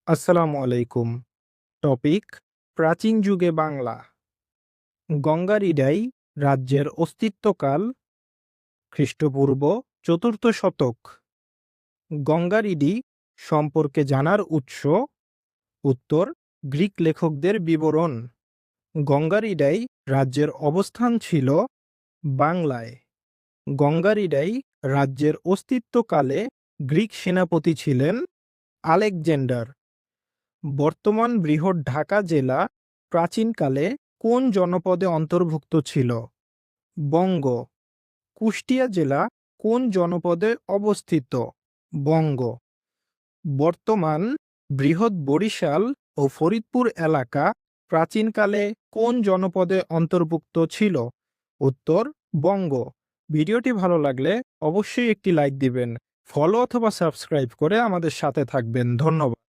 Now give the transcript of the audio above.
আসসালামু আলাইকুম। টপিক: প্রাচীন যুগে বাংলা। গঙ্গারিডাই রাজ্যের অস্তিত্বকাল খ্রিস্টপূর্ব ৪র্থ শতক। গঙ্গারিডি সম্পর্কে জানার উৎস: উত্তর, গ্রিক লেখকদের বিবরণ। গঙ্গারিডাই রাজ্যের অবস্থান ছিল বাংলায়। গঙ্গারিডাই রাজ্যের অস্তিত্বকালে গ্রিক সেনাপতি ছিলেন আলেকজান্ডার। বর্তমান বৃহৎ ঢাকা জেলা প্রাচীনকালে কোন জনপদে অন্তর্ভুক্ত ছিল? বঙ্গ। কুষ্টিয়া জেলা কোন জনপদে অবস্থিত? বঙ্গ। বর্তমান বৃহৎ বরিশাল ও ফরিদপুর এলাকা প্রাচীনকালে কোন জনপদে অন্তর্ভুক্ত ছিল? উত্তর, বঙ্গ। ভিডিওটি ভালো লাগলে অবশ্যই একটি লাইক দিবেন। ফলো অথবা সাবস্ক্রাইব করে আমাদের সাথে থাকবেন। ধন্যবাদ।